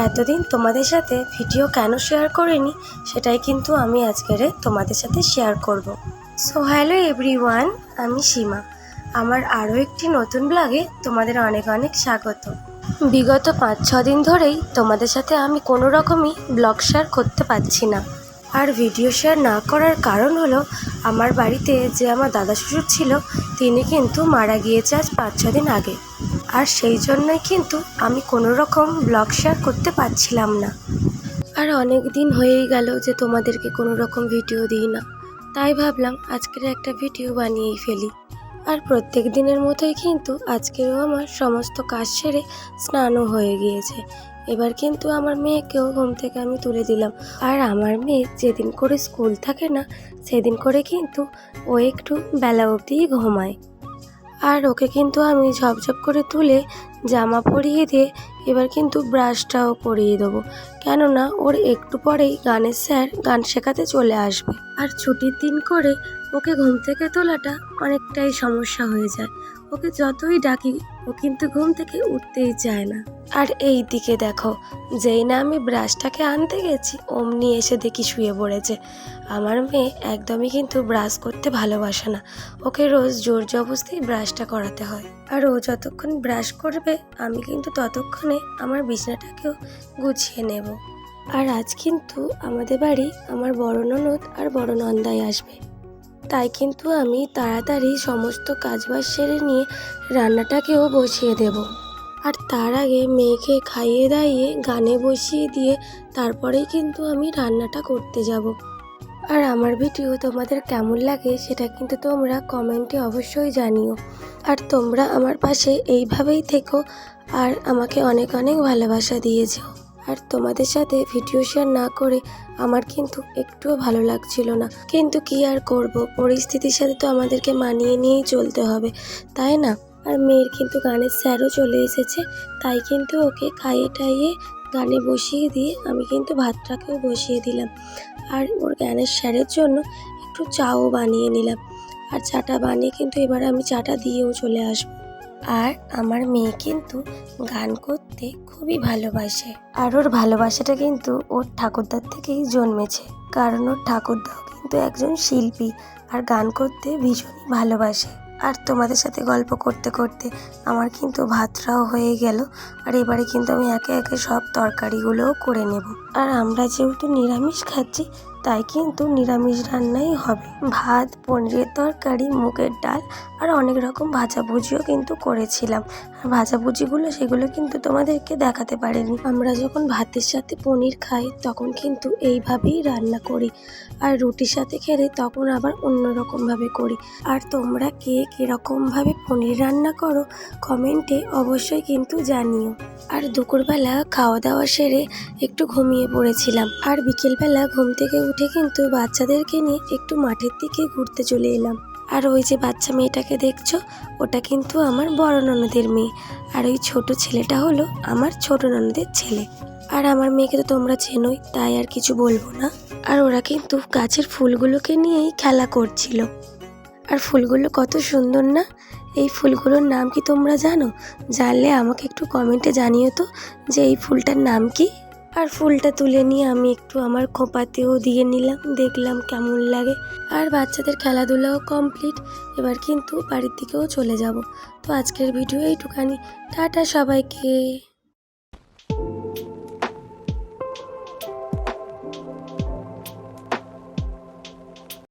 এতদিন তোমাদের সাথে ভিডিও কেন শেয়ার করিনি সেটাই কিন্তু আমি আজকের তোমাদের সাথে শেয়ার করব। সো হ্যালো এভরিওয়ান, আমি সীমা। আমার আরও একটি নতুন ব্লগে তোমাদের অনেক অনেক স্বাগত। বিগত 5-6 দিন ধরেই তোমাদের সাথে আমি কোনো রকমই ব্লগ শেয়ার করতে পারছি না। আর ভিডিও শেয়ার না করার কারণ হলো আমার বাড়িতে যে আমার দাদা শ্বশুর ছিল তিনি কিন্তু মারা গিয়েছে আজ 5-6 দিন আগে। আর সেই জন্যই কিন্তু আমি কোনো রকম ব্লগ শেয়ার করতে পারছিলাম না। আর অনেক দিন হয়েই গেল যে তোমাদেরকে কোনো রকম ভিডিও দিই না, তাই ভাবলাম আজকের একটা ভিডিও বানিয়েই ফেলি। আর প্রত্যেক দিনের মতোই কিন্তু আজকেরও আমার সমস্ত কাজ সেরে স্নানও হয়ে গিয়েছে। এবার কিন্তু আমার মেয়েকেও ঘুম থেকে আমি তুলে দিলাম। আর আমার মেয়ে যেদিন করে স্কুল থাকে না সেদিন করে কিন্তু ও একটু বেলা অবধিই ঘুমায়। আর ওকে কিন্তু আমি ঝপঝপ করে তুলে জামা পরিয়ে দিয়ে এবার কিন্তু ব্রাশটাও করিয়ে দেবো, কেননা ওর একটু পরেই গানের স্যার গান শেখাতে চলে আসবে। আর ছুটির দিন করে ওকে ঘুম থেকে তোলাটা অনেকটাই সমস্যা হয়ে যায়। ওকে যতই ডাকি ও কিন্তু ঘুম থেকে উঠতেই চায় না। আর এই দিকে দেখো, যেই না আমি ব্রাশটাকে আনতে গেছি অমনি এসে দেখি শুয়ে পড়েছে। আমার মেয়ে একদমই কিন্তু ব্রাশ করতে ভালোবাসে না, ওকে রোজ জোর জবরদস্তি ব্রাশটা করাতে হয়। আর ও যতক্ষণ ব্রাশ করবে আমি কিন্তু ততক্ষণে আমার বিছানাটাকেও গুছিয়ে নেব। আর আজ কিন্তু আমাদের বাড়ি আমার বড় ননদ আর বড় নন্দাই আসবে, তাই কিন্তু আমি তাড়াতাড়ি সমস্ত কাজবাজ সেরে নিয়ে রান্নাটাকেও বসিয়ে দেব। আর তার আগে মেয়েকে খাইয়ে দাইয়ে গানে বসিয়ে দিয়ে তারপরেই কিন্তু আমি রান্নাটা করতে যাব। আর আমার ভিডিও তোমাদের কেমন লাগে সেটা কিন্তু তোমরা কমেন্টে অবশ্যই জানিও। আর তোমরা আমার পাশে এইভাবেই থেকো আর আমাকে অনেক অনেক ভালোবাসা দিয়েছো। আর তোমাদের সাথে ভিডিও শেয়ার না করে আমার কিন্তু একটুও ভালো লাগছিল না, কিন্তু কি আর করব, পরিস্থিতির সাথে তো আমাদেরকে মানিয়ে নিয়েই চলতে হবে, তাই না? আর মেয়ের কিন্তু গানের স্যারও চলে এসেছে, তাই কিন্তু ওকে খাইয়ে টাইয়ে গানে বসিয়ে দিয়ে আমি কিন্তু ভাতটাকেও বসিয়ে দিলাম। আর ওর গানের স্যারের জন্য একটু চাও বানিয়ে নিলাম। আর চাটা বানিয়ে কিন্তু এবার আমি চাটা দিয়েও চলে আসবো। আর আমার মেয়ে কিন্তু গান করতে খুবই ভালোবাসে। আর ওর ভালোবাসাটা কিন্তু ওর ঠাকুরদার থেকেই জন্মেছে, কারণ ওর ঠাকুরদাও কিন্তু একজন শিল্পী আর গান করতে ভীষণই ভালোবাসে। আর তোমাদের সাথে গল্প করতে করতে আমার কিন্তু ভাতটাও হয়ে গেল। আর এবারে কিন্তু আমি একে একে সব তরকারিগুলোও করে নেব। আর আমরা যেহেতু নিরামিষ খাচ্ছি তাই কিন্তু নিরামিষ রান্নাই হবে। ভাত, পনিরের তরকারি, মুগের ডাল আর অনেক রকম ভাজাভুজিও কিন্তু করেছিলাম। আর ভাজাভুজিগুলো সেগুলো কিন্তু তোমাদেরকে দেখাতে পারিনি। আমরা যখন ভাতের সাথে পনির খাই তখন কিন্তু এইভাবেই রান্না করি, আর রুটির সাথে খেলে তখন আবার অন্যরকমভাবে করি। আর তোমরা কে কীরকমভাবে পনির রান্না করো কমেন্টে অবশ্যই কিন্তু জানিও। আর দুপুরবেলা খাওয়া দাওয়া সেরে একটু ঘুমিয়ে পড়েছিলাম। আর বিকেলবেলা ঘুম থেকে উঠে কিন্তু বাচ্চাদেরকে নিয়ে একটু মাঠের দিকে ঘুরতে চলে এলাম। আর ওই যে বাচ্চা মেয়েটাকে দেখছো ওটা কিন্তু আমার বড় ননদের মেয়ে, আর ওই ছোট ছেলেটা হলো আমার ছোট ননদের ছেলে। আর আমার মেয়েকে তো তোমরা চেনোই, তাই আর কিছু বলবো না। আর ওরা কিন্তু গাছের ফুলগুলোকে নিয়েই খেলা করছিল। আর ফুলগুলো কত সুন্দর না? এই ফুলগুলোর নাম কি তোমরা জানো? জানলে আমাকে একটু কমেন্টে জানিও তো যে এই ফুলটার নাম কি। আর ফুলটা তুলে নিয়ে আমি একটু আমার খোঁপাতেও দিয়ে নিলাম, দেখলাম কেমন লাগে। আর বাচ্চাদের খেলাধুলাও কমপ্লিট, এবার কিন্তু বাড়ির দিকেও চলে যাব। তো আজকের ভিডিও এইটুখানি। টাটা সবাইকে।